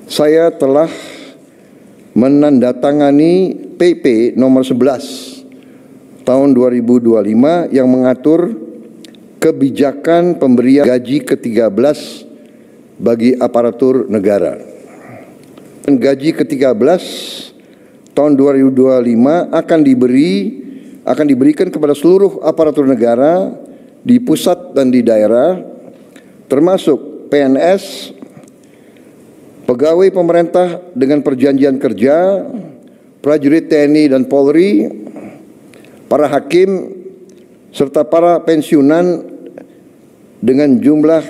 saya telah menandatangani PP nomor 11 tahun 2025 yang mengatur kebijakan pemberian gaji ke-13 bagi aparatur negara. Gaji ke-13 tahun 2025 akan diberikan kepada seluruh aparatur negara di pusat dan di daerah, termasuk PNS, pegawai pemerintah dengan perjanjian kerja, prajurit TNI dan Polri, para hakim, serta para pensiunan dengan jumlah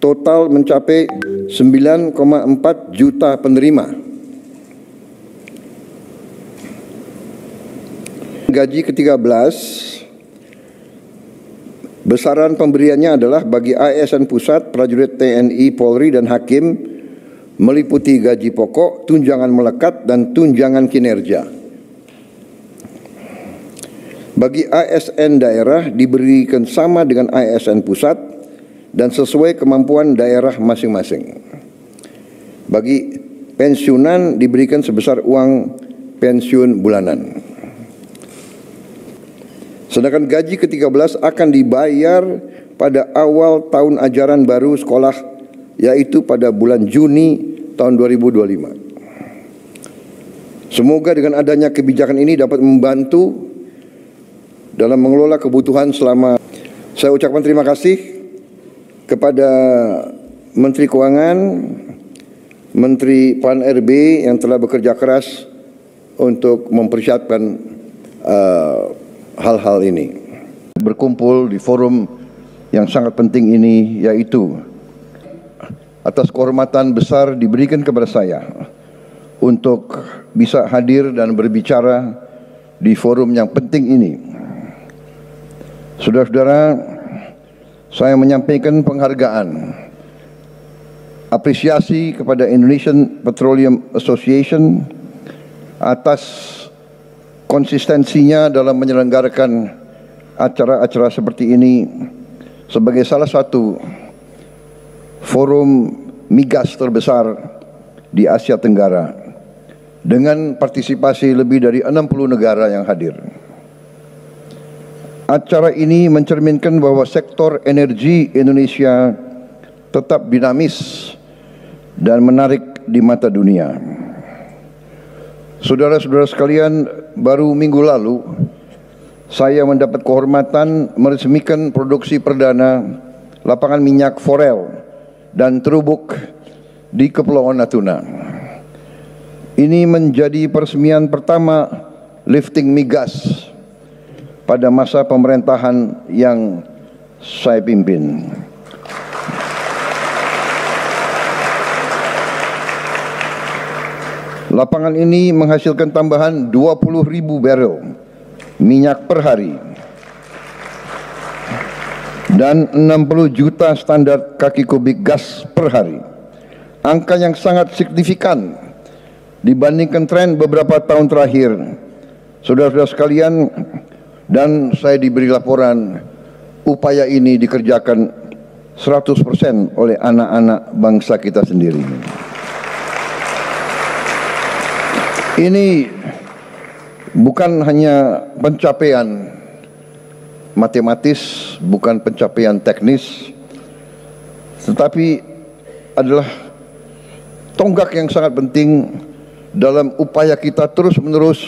total mencapai 9,4 juta penerima. Gaji ke-13, besaran pemberiannya adalah bagi ASN Pusat, prajurit TNI, Polri, dan hakim meliputi gaji pokok, tunjangan melekat, dan tunjangan kinerja. Bagi ASN daerah diberikan sama dengan ASN Pusat dan sesuai kemampuan daerah masing-masing. Bagi pensiunan diberikan sebesar uang pensiun bulanan. Sedangkan gaji ke-13 akan dibayar pada awal tahun ajaran baru sekolah, yaitu pada bulan Juni tahun 2025. Semoga dengan adanya kebijakan ini dapat membantu dalam mengelola kebutuhan selama. Saya ucapkan terima kasih kepada Menteri Keuangan, Menteri Pan RB yang telah bekerja keras untuk mempersiapkan hal-hal ini. Berkumpul di forum yang sangat penting ini, yaitu atas kehormatan besar diberikan kepada saya untuk bisa hadir dan berbicara di forum yang penting ini. Saudara-saudara, saya menyampaikan penghargaan, apresiasi kepada Indonesian Petroleum Association atas konsistensinya dalam menyelenggarakan acara-acara seperti ini sebagai salah satu forum migas terbesar di Asia Tenggara dengan partisipasi lebih dari 60 negara yang hadir. Acara ini mencerminkan bahwa sektor energi Indonesia tetap dinamis dan menarik di mata dunia. Saudara-saudara sekalian, baru minggu lalu saya mendapat kehormatan meresmikan produksi perdana lapangan minyak Forel dan Terubuk di Kepulauan Natuna. Ini menjadi peresmian pertama lifting migas pada masa pemerintahan yang saya pimpin. Lapangan ini menghasilkan tambahan 20.000 barel minyak per hari dan 60 juta standar kaki kubik gas per hari. Angka yang sangat signifikan dibandingkan tren beberapa tahun terakhir. Saudara-saudara sekalian, dan saya diberi laporan upaya ini dikerjakan 100% oleh anak-anak bangsa kita sendiri. Ini bukan hanya pencapaian matematis, bukan pencapaian teknis, tetapi adalah tonggak yang sangat penting dalam upaya kita terus-menerus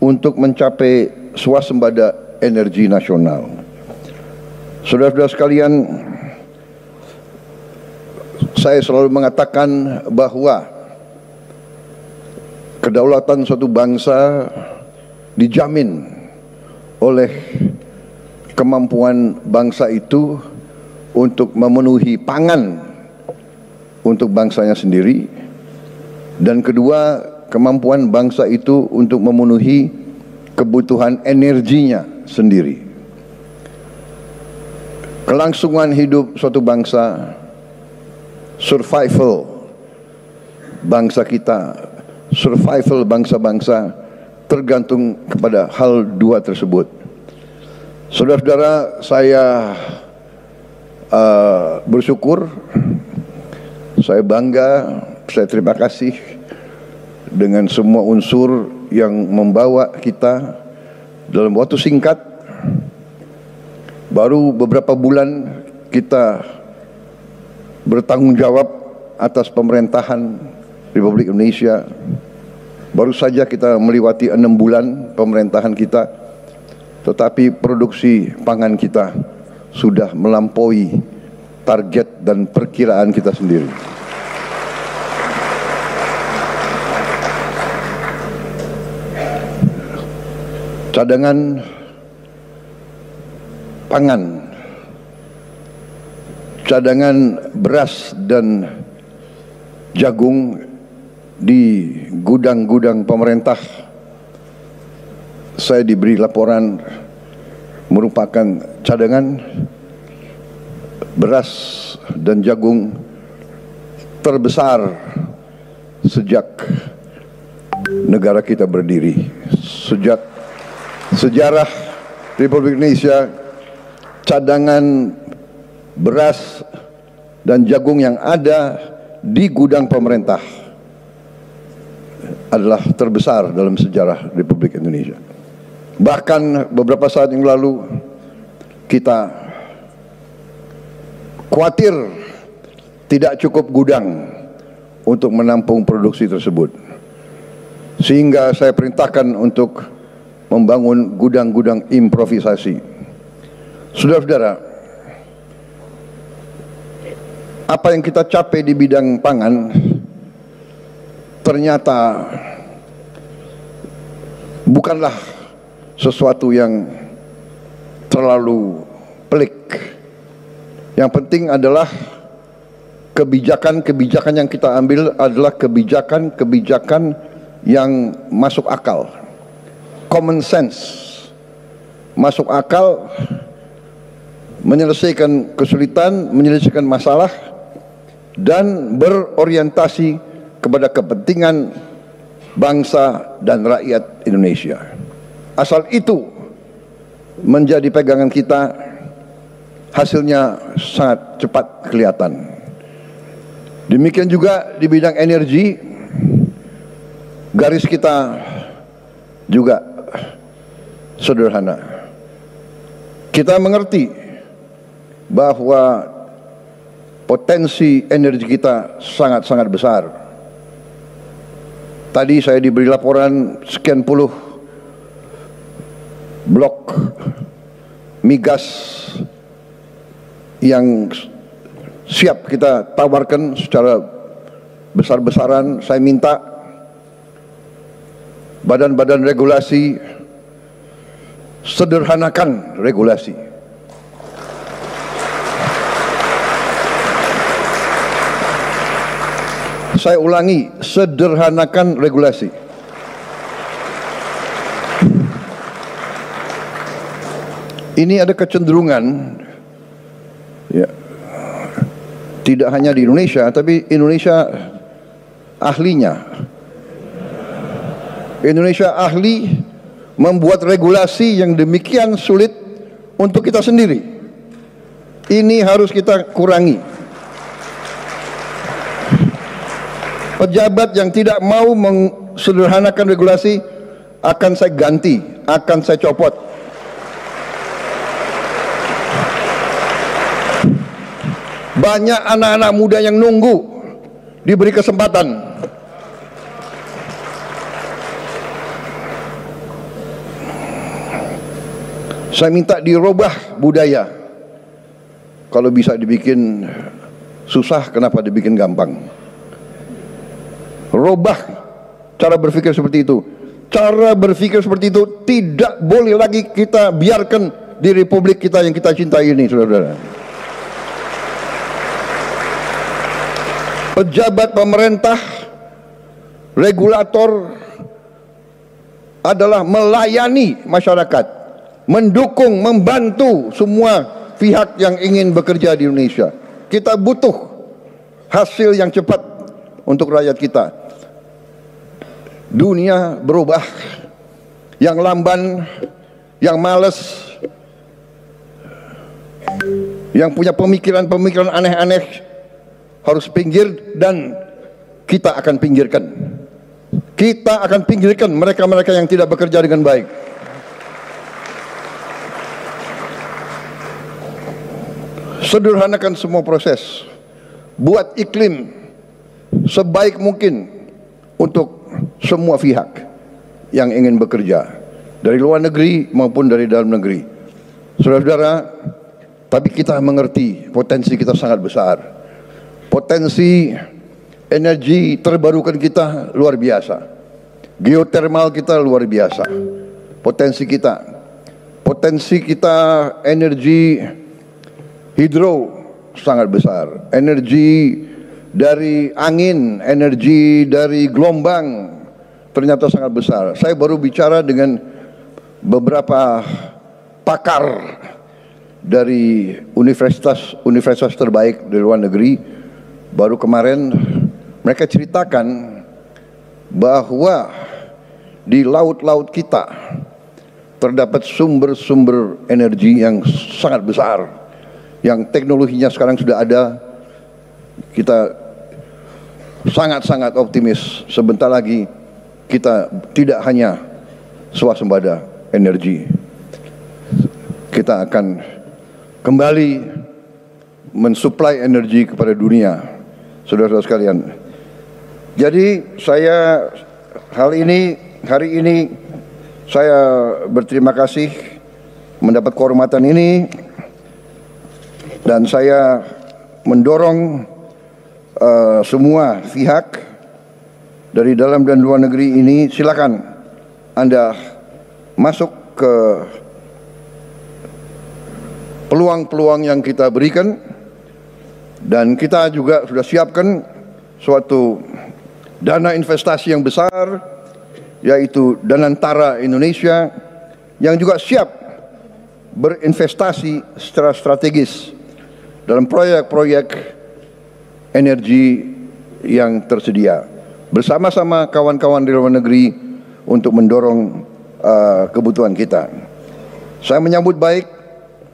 untuk mencapai swasembada energi nasional. Saudara-saudara sekalian, saya selalu mengatakan bahwa kedaulatan suatu bangsa dijamin oleh kemampuan bangsa itu untuk memenuhi pangan untuk bangsanya sendiri, dan kedua, kemampuan bangsa itu untuk memenuhi kebutuhan energinya sendiri. Kelangsungan hidup suatu bangsa, survival bangsa kita, survival bangsa-bangsa tergantung kepada hal dua tersebut. Saudara-saudara, saya bersyukur, saya bangga, saya terima kasih dengan semua unsur yang membawa kita dalam waktu singkat. Baru beberapa bulan kita bertanggung jawab atas pemerintahan Republik Indonesia. Baru saja kita melewati 6 bulan pemerintahan kita, tetapi produksi pangan kita sudah melampaui target dan perkiraan kita sendiri. Cadangan pangan, cadangan beras dan jagung di gudang-gudang pemerintah, saya diberi laporan merupakan cadangan beras dan jagung terbesar sejak negara kita berdiri. Sejak sejarah Republik Indonesia, cadangan beras dan jagung yang ada di gudang pemerintah adalah terbesar dalam sejarah Republik Indonesia. Bahkan beberapa saat yang lalu kita khawatir tidak cukup gudang untuk menampung produksi tersebut, sehingga saya perintahkan untuk membangun gudang-gudang improvisasi. Saudara-saudara, apa yang kita capai di bidang pangan ternyata bukanlah sesuatu yang terlalu pelik. Yang penting adalah kebijakan-kebijakan yang kita ambil adalah kebijakan-kebijakan yang masuk akal, common sense, masuk akal, menyelesaikan kesulitan, menyelesaikan masalah, dan berorientasi kepada kepentingan bangsa dan rakyat Indonesia. Asal itu menjadi pegangan kita, hasilnya sangat cepat kelihatan. Demikian juga di bidang energi, garis kita juga sederhana. Kita mengerti bahwa potensi energi kita sangat-sangat besar. Tadi saya diberi laporan sekian puluh blok migas yang siap kita tawarkan secara besar-besaran. Saya minta badan-badan regulasi sederhanakan regulasi. Saya ulangi, sederhanakan regulasi. Ini ada kecenderungan, ya, tidak hanya di Indonesia, tapi Indonesia ahlinya. Indonesia ahli membuat regulasi yang demikian sulit untuk kita sendiri. Ini harus kita kurangi. Pejabat yang tidak mau mensederhanakan regulasi akan saya ganti, akan saya copot. Banyak anak-anak muda yang nunggu diberi kesempatan. Saya minta dirubah budaya. Kalau bisa dibikin susah, kenapa dibikin gampang? Robah cara berpikir seperti itu. Cara berpikir seperti itu tidak boleh lagi kita biarkan di republik kita yang kita cintai ini, saudara-saudara. Pejabat pemerintah, regulator adalah melayani masyarakat, mendukung, membantu semua pihak yang ingin bekerja di Indonesia. Kita butuh hasil yang cepat untuk rakyat kita. Dunia berubah, yang lamban, yang malas, yang punya pemikiran-pemikiran aneh-aneh harus pinggir, dan kita akan pinggirkan. Kita akan pinggirkan mereka-mereka yang tidak bekerja dengan baik. Sederhanakan semua proses. Buat iklim sebaik mungkin untuk semua pihak yang ingin bekerja, dari luar negeri maupun dari dalam negeri. Saudara-saudara, tapi kita mengerti potensi kita sangat besar. Potensi energi terbarukan kita luar biasa. Geotermal kita luar biasa. Potensi kita energi hidro sangat besar. Energi dari angin, energi dari gelombang ternyata sangat besar. Saya baru bicara dengan beberapa pakar dari universitas terbaik di luar negeri. Baru kemarin mereka ceritakan bahwa di laut-laut kita terdapat sumber-sumber energi yang sangat besar, yang teknologinya sekarang sudah ada. Kita sangat-sangat optimis sebentar lagi kita tidak hanya swasembada energi, kita akan kembali mensuplai energi kepada dunia, saudara-saudara sekalian. Jadi saya hari ini saya berterima kasih mendapat kehormatan ini, dan saya mendorong semua pihak dari dalam dan luar negeri ini, silakan Anda masuk ke peluang-peluang yang kita berikan, dan kita juga sudah siapkan suatu dana investasi yang besar, yaitu Danantara Indonesia, yang juga siap berinvestasi secara strategis dalam proyek-proyek energi yang tersedia, bersama-sama kawan-kawan di luar negeri untuk mendorong kebutuhan kita. Saya menyambut baik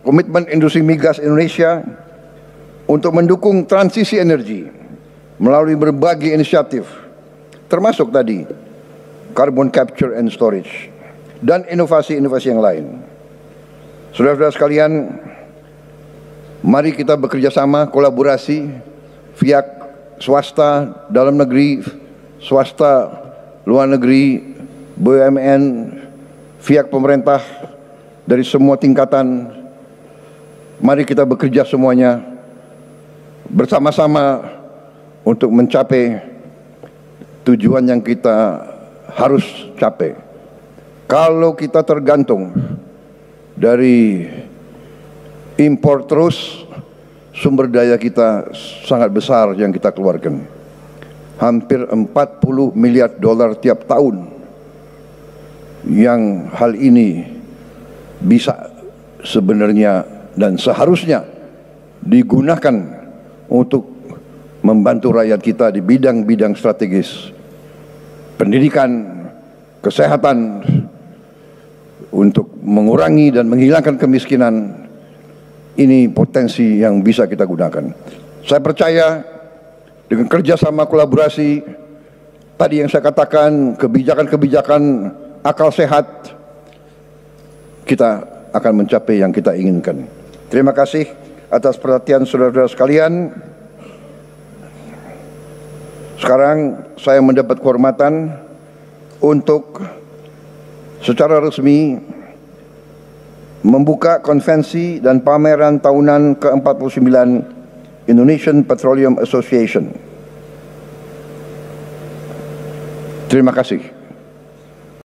komitmen industri migas Indonesia untuk mendukung transisi energi melalui berbagai inisiatif, termasuk tadi carbon capture and storage dan inovasi-inovasi yang lain. Saudara-saudara sekalian, mari kita bekerja sama, kolaborasi pihak swasta dalam negeri, swasta luar negeri, BUMN, pihak pemerintah dari semua tingkatan. Mari kita bekerja semuanya bersama-sama untuk mencapai tujuan yang kita harus capai. Kalau kita tergantung dari impor terus, sumber daya kita sangat besar yang kita keluarkan. Hampir 40 miliar dolar tiap tahun, yang hal ini bisa sebenarnya dan seharusnya digunakan untuk membantu rakyat kita di bidang-bidang strategis, pendidikan, kesehatan, untuk mengurangi dan menghilangkan kemiskinan. Ini potensi yang bisa kita gunakan. Saya percaya dengan kerjasama kolaborasi tadi yang saya katakan, kebijakan-kebijakan akal sehat, kita akan mencapai yang kita inginkan. Terima kasih atas perhatian saudara-saudara sekalian. Sekarang saya mendapat kehormatan untuk secara resmi membuka konvensi dan pameran tahunan ke-49 Indonesian Petroleum Association. Terima kasih.